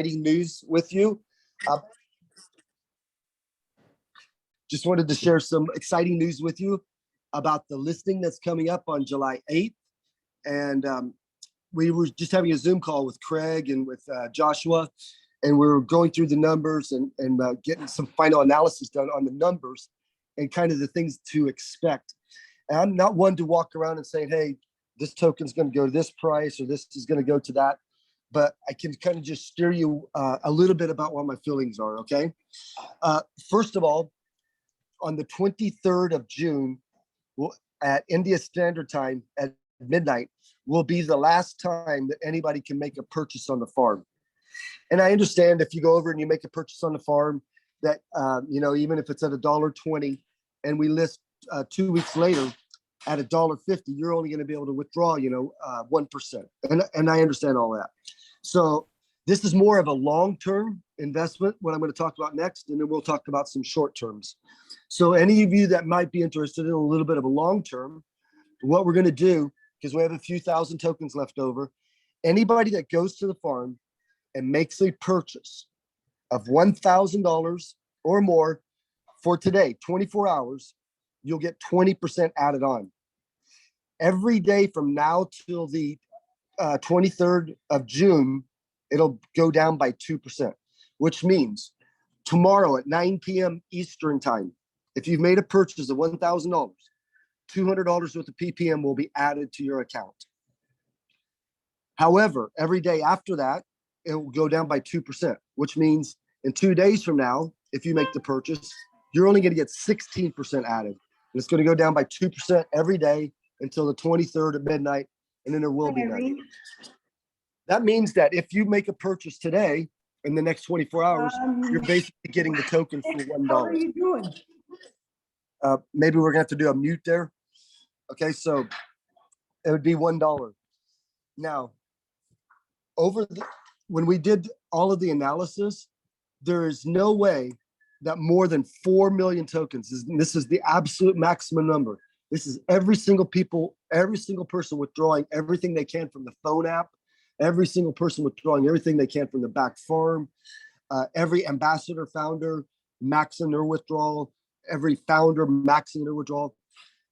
news with you. Uh, just wanted to share some exciting news with you about the listing that's coming up on July 8th. And we were just having a Zoom call with Craig and with Joshua, and we were going through the numbers and getting some final analysis done on the numbers and kind of the things to expect. And I'm not one to walk around and say, hey, this token's going to go to this price or this is going to go to that. But I can kind of just steer you a little bit about what my feelings are, okay? First of all, on the 23rd of June, at India Standard Time at midnight, will be the last time that anybody can make a purchase on the farm. And I understand if you go over and you make a purchase on the farm that, even if it's at $1.20 and we list 2 weeks later at $1.50, you're only going to be able to withdraw, 1%. And I understand all that. So this is more of a long-term investment, what I'm going to talk about next, and then we'll talk about some short terms. So any of you that might be interested in a little bit of a long-term, what we're going to do, because we have a few thousand tokens left over, anybody that goes to the farm and makes a purchase of $1,000 or more for today, 24 hours, you'll get 20% added on. Every day from now till the 23rd of June, it'll go down by 2%, which means tomorrow at 9 p.m. Eastern time, if you've made a purchase of $1,000, $200 worth of PPM will be added to your account. However, every day after that, it will go down by 2%, which means in 2 days from now, if you make the purchase, you're only going to get 16% added. And it's going to go down by 2% every day until the 23rd at midnight, and then there will be none. That means that if you make a purchase today, in the next 24 hours, you're basically getting the token for $1. How are you doing? Maybe we're going to have to do a mute there. Okay, so it would be $1. Now, when we did all of the analysis, there is no way that more than 4 million tokens, this is the absolute maximum number. This is every single person withdrawing everything they can from the phone app, every single person withdrawing everything they can from the back farm, every ambassador founder maxing their withdrawal, every founder maxing their withdrawal.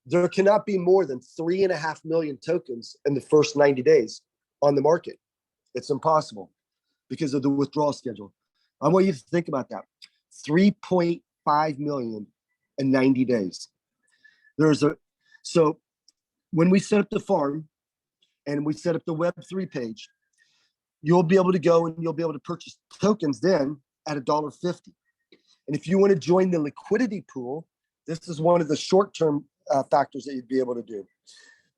There cannot be more than 3.5 million tokens in the first 90 days on the market. It's impossible because of the withdrawal schedule. I want you to think about that. 3.5 million in 90 days. So when we set up the farm and we set up the Web3 page, you'll be able to go and you'll be able to purchase tokens then at $1.50. And if you want to join the liquidity pool, this is one of the short-term factors that you'd be able to do.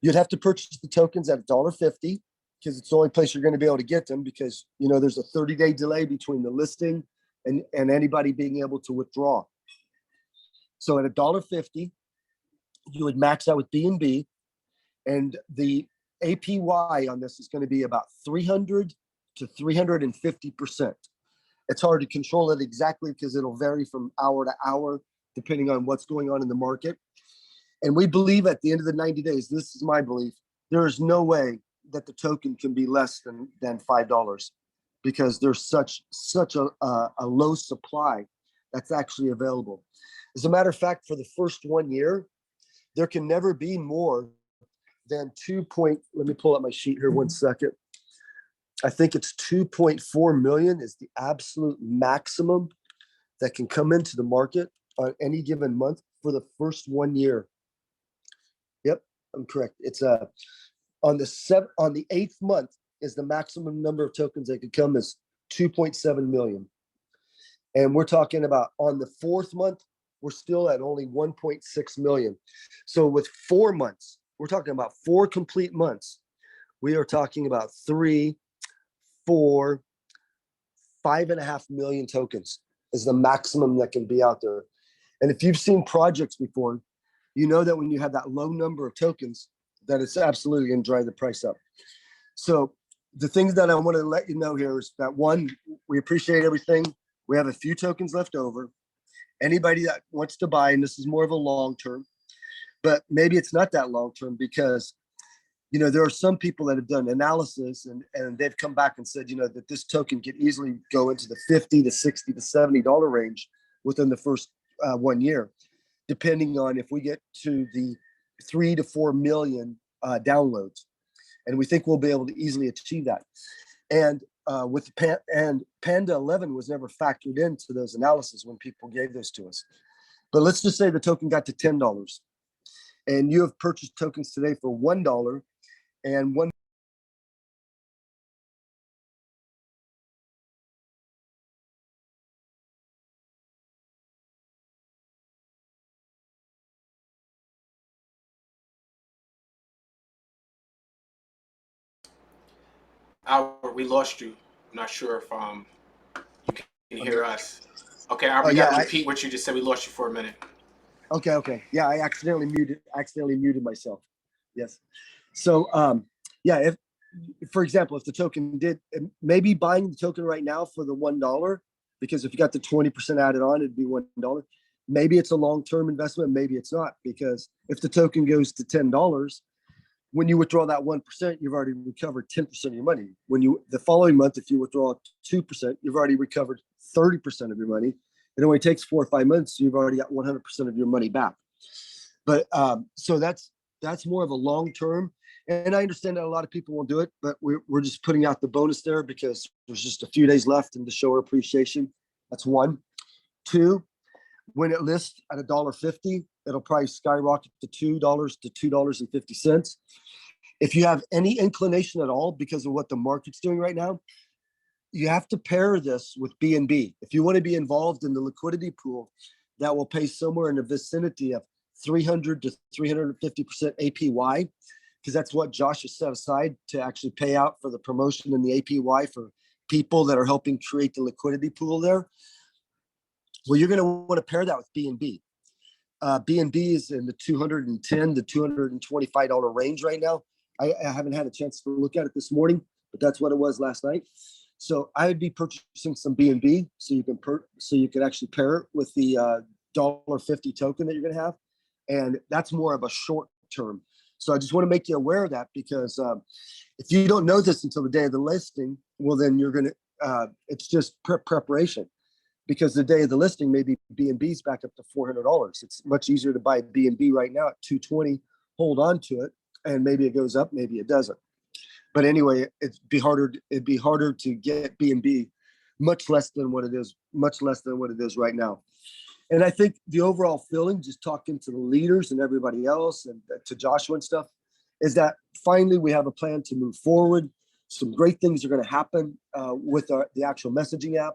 You'd have to purchase the tokens at $1.50 because it's the only place you're going to be able to get them because, there's a 30-day delay between the listing and anybody being able to withdraw. So at $1.50, you would max out with BNB, and the APY on this is going to be about 300 to 350%. It's hard to control it exactly because it'll vary from hour to hour, depending on what's going on in the market. And we believe at the end of the 90 days, this is my belief, there is no way that the token can be less than $5 because there's such a low supply that's actually available. As a matter of fact, for the first 1 year, there can never be more than let me pull up my sheet here 1 second. I think it's 2.4 million is the absolute maximum that can come into the market on any given month for the first 1 year. Yep, I'm correct. It's on the 8th month is the maximum number of tokens that could come is 2.7 million. And we're talking about on the 4th month, we're still at only 1.6 million. So with 4 months, we're talking about 4 complete months. We are talking about 3, 4, 5.5 million tokens is the maximum that can be out there. And if you've seen projects before, you know that when you have that low number of tokens, that it's absolutely going to drive the price up. So the things that I want to let you know here is that, one, we appreciate everything. We have a few tokens left over. Anybody that wants to buy, and this is more of a long term, but maybe it's not that long term because there are some people that have done analysis and they've come back and said, that this token could easily go into the 50 to 60 to $70 range within the first 1 year, depending on if we get to the 3 to 4 million downloads. And we think we'll be able to easily achieve that. And Panda 11 was never factored into those analysis when people gave those to us. But let's just say the token got to $10 and you have purchased tokens today for $1 and one Albert, we lost you. I'm not sure if you can hear us. Okay, Albert, you gotta repeat what you just said. We lost you for a minute. Okay. Yeah, I accidentally muted myself. Yes. So yeah, if for example, if the token did, maybe buying the token right now for the $1, because if you got the 20% added on, it'd be $1. Maybe it's a long-term investment, maybe it's not, because if the token goes to $10, when you withdraw that 1%, you've already recovered 10% of your money. The following month, if you withdraw 2%, you've already recovered 30% of your money. It only takes 4 or 5 months, so you've already got 100% of your money back. But so that's more of a long term. And I understand that a lot of people won't do it, but we're just putting out the bonus there because there's just a few days left and to show our appreciation. That's one. Two, when it lists at $1.50, it'll probably skyrocket to $2 to $2.50. If you have any inclination at all because of what the market's doing right now, you have to pair this with BNB. If you want to be involved in the liquidity pool, that will pay somewhere in the vicinity of 300 to 350% APY, because that's what Josh has set aside to actually pay out for the promotion and the APY for people that are helping create the liquidity pool there. Well, you're going to want to pair that with BNB. BNB is in the $210 to $225 range right now. I haven't had a chance to look at it this morning, but that's what it was last night. So I would be purchasing some BNB so you can actually pair it with the $1.50 token that you're going to have, and that's more of a short term. So I just want to make you aware of that, because if you don't know this until the day of the listing, well, then you're going to it's just preparation, because the day of the listing, maybe BNB's back up to $400. It's much easier to buy BNB right now at $220, hold on to it, and maybe it goes up, maybe it doesn't. But anyway, it'd be harder to get BNB, much less than what it is right now. And I think the overall feeling, just talking to the leaders and everybody else and to Joshua and stuff, is that finally we have a plan to move forward. Some great things are going to happen with the actual messaging app.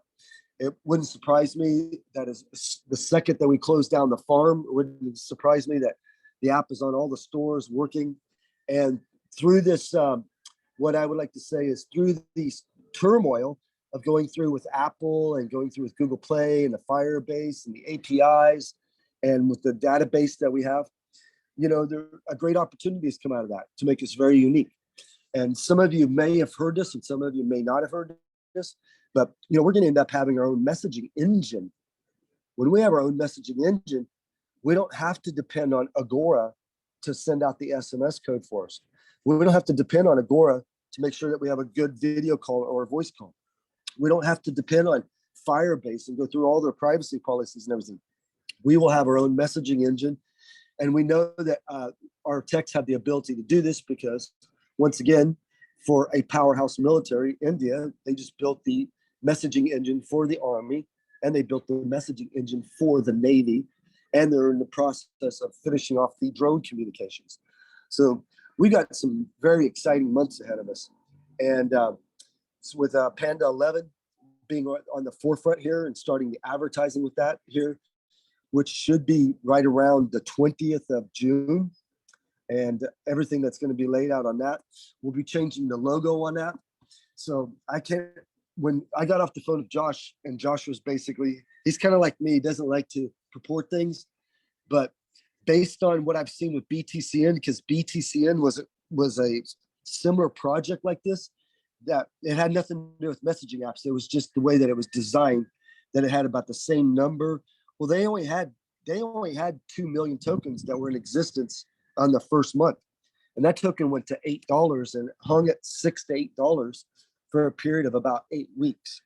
It wouldn't surprise me that is the second that we close down the farm, it wouldn't surprise me that the app is on all the stores working. And through this, what I would like to say is through these turmoil of going through with Apple and going through with Google Play and the Firebase and the APIs and with the database that we have, there a great opportunity has come out of that to make us very unique. And some of you may have heard this and some of you may not have heard this, but we're going to end up having our own messaging engine. When we have our own messaging engine, we don't have to depend on Agora to send out the SMS code for us. We don't have to depend on Agora to make sure that we have a good video call or a voice call. We don't have to depend on Firebase and go through all their privacy policies and everything. We will have our own messaging engine. And we know that our techs have the ability to do this because, once again, for a powerhouse military, India, they just built the messaging engine for the Army, and they built the messaging engine for the Navy, and they're in the process of finishing off the drone communications. So we got some very exciting months ahead of us. And with Panda 11 being on the forefront here and starting the advertising with that here, which should be right around the 20th of June. And everything that's going to be laid out on that. We'll be changing the logo on that. So when I got off the phone with Josh, and Josh was basically, he's kind of like me, he doesn't like to purport things, but based on what I've seen with BTCN, because BTCN was a similar project like this, that it had nothing to do with messaging apps. It was just the way that it was designed, that it had about the same number. Well, they only had 2 million tokens that were in existence on the first month. and that token went to $8 and hung at $6 to $8 for a period of about 8 weeks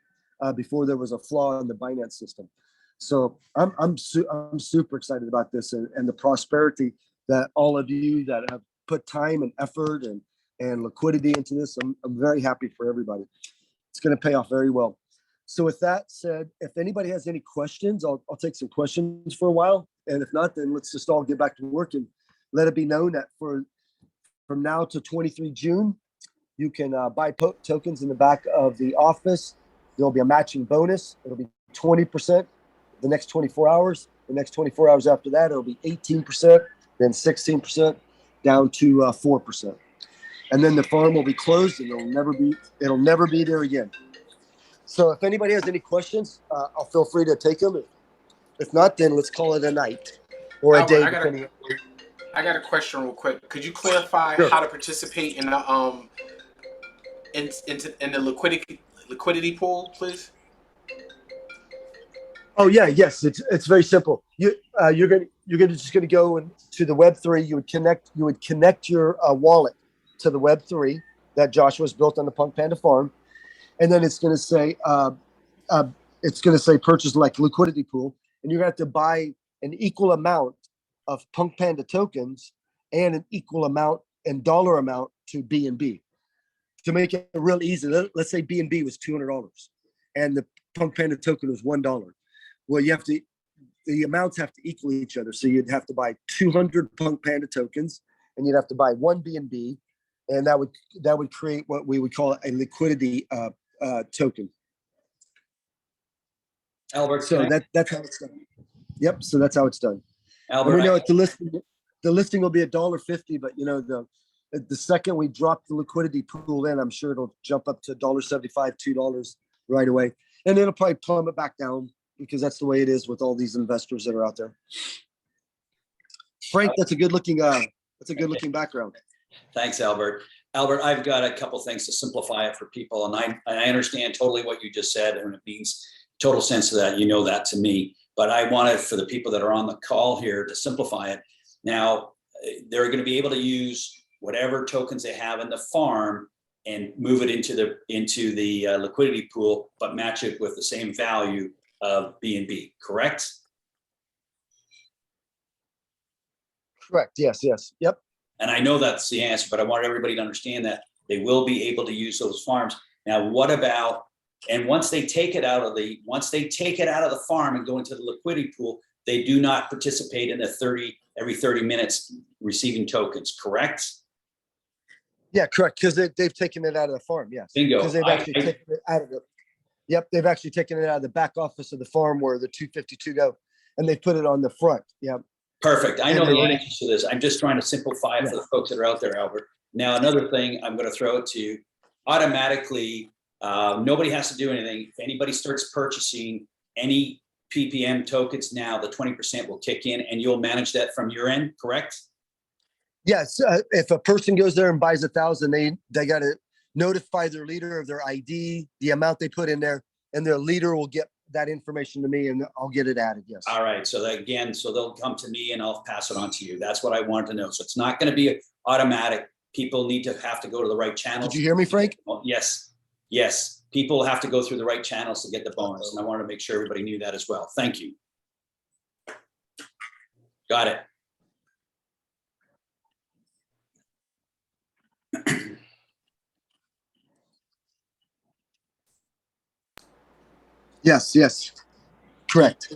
before there was a flaw in the Binance system. So I'm super excited about this and the prosperity that all of you that have put time and effort and liquidity into this. I'm very happy for everybody. It's going to pay off very well. So with that said, if anybody has any questions, I'll take some questions for a while. And if not, then let's just all get back to work and let it be known that from now to 23 June, you can buy tokens in the back of the office. There'll be a matching bonus. It'll be 20% the next 24 hours. The next 24 hours after that, it'll be 18%, then 16%, down to 4%. And then the farm will be closed and it'll never be there again. So if anybody has any questions, I'll feel free to take them. If not, then let's call it a night or a day. I got a question real quick. Could you clarify how to participate in the in the liquidity pool, please? Oh yeah, yes. It's very simple. You're just gonna go to the Web3. You would connect your wallet to the Web3 that Joshua's built on the PunkPanda farm, and then it's gonna say purchase like liquidity pool, and you're gonna have to buy an equal amount of PunkPanda tokens and an equal amount and dollar amount to BNB. To make it real easy, let's say BNB was $200 and the PunkPanda token was $1. Well, the amounts have to equal each other. So you'd have to buy 200 PunkPanda tokens and you'd have to buy one BNB, and that would create what we would call a liquidity token. Albert, so that's how it's done. Yep. So that's how it's done. Albert, and we know the listing will be $1.50, but the second we drop the liquidity pool in, I'm sure it'll jump up to $1.75, $2 right away, and it'll probably plummet back down because that's the way it is with all these investors that are out there. Frank, that's a good looking background. Thanks, Albert. Albert, I've got a couple things to simplify it for people, and I understand totally what you just said, and it means total sense to that. You know that to me. But I wanted for the people that are on the call here to simplify it. Now, they're going to be able to use whatever tokens they have in the farm and move it into the liquidity pool, but match it with the same value of BNB, correct? Correct. Yes. Yep. And I know that's the answer, but I want everybody to understand that they will be able to use those farms. Now, what about, and once they take it out of the farm and go into the liquidity pool, they do not participate in every 30 minutes receiving tokens, correct? Yeah, correct. Because they've taken it out of the farm. Yes. Bingo. Because they've actually taken it out of the. Yep, they've actually taken it out of the back office of the farm where the 252 go, and they put it on the front. Yep. Perfect. I know the answers to this. I'm just trying to simplify it for the folks that are out there, Albert. Now, another thing I'm going to throw it to you. Automatically, nobody has to do anything. If anybody starts purchasing any PPM tokens now, the 20% will kick in, and you'll manage that from your end, correct? Yes. If a person goes there and buys 1,000, they got to notify their leader of their ID, the amount they put in there, and their leader will get that information to me and I'll get it added. Yes. All right. So they'll come to me and I'll pass it on to you. That's what I wanted to know. So it's not going to be automatic. People have to go to the right channels. Did you hear me, Frank? Yes. Yes. People have to go through the right channels to get the bonus. And I wanted to make sure everybody knew that as well. Thank you. Got it. Yes. Correct.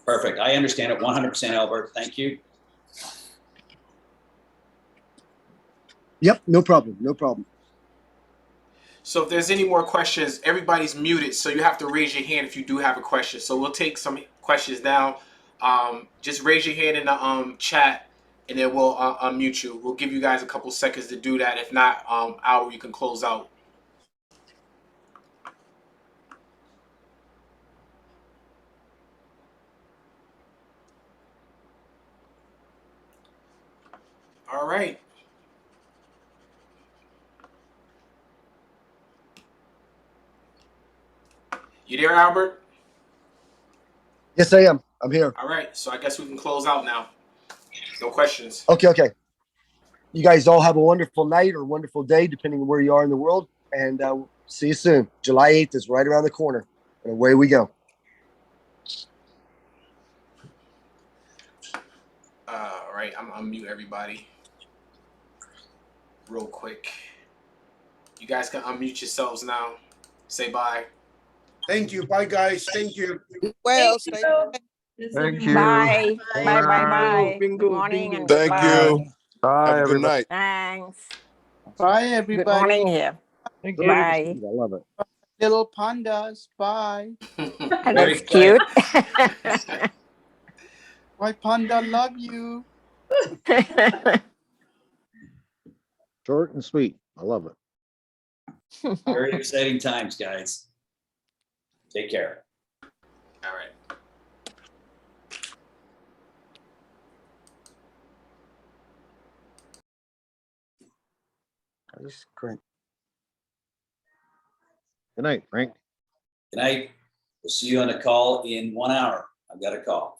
Perfect. I understand it 100%, Albert. Thank you. Yep. No problem. So if there's any more questions, everybody's muted, so you have to raise your hand if you do have a question. So we'll take some questions now. Just raise your hand in the chat, and then we'll unmute you. We'll give you guys a couple seconds to do that. If not, Al, you can close out. All right. You there, Albert? Yes, I am. I'm here. All right. So I guess we can close out now. No questions. Okay. You guys all have a wonderful night or wonderful day, depending on where you are in the world. And see you soon. July 8th is right around the corner. And away we go. All right, I'm gonna unmute everybody real quick. You guys can unmute yourselves now. Say bye. Thank you. Bye, guys. Thank you. Well, stay. Thank you. Bye. Bye, bye, Bye. bye. Good Bingo, morning bingo. and Thank goodbye. you. Bye, Have a good everybody. night. Thanks. Bye, Good everybody. morning here. Thank Bye. I love it. Little pandas. Bye. Very That's cute. Bye, panda. Love you. Short and sweet. I love it. Very exciting times, guys. Take care. All right. That's great. Good night, Frank. Good night. We'll see you on the call in 1 hour. I've got a call.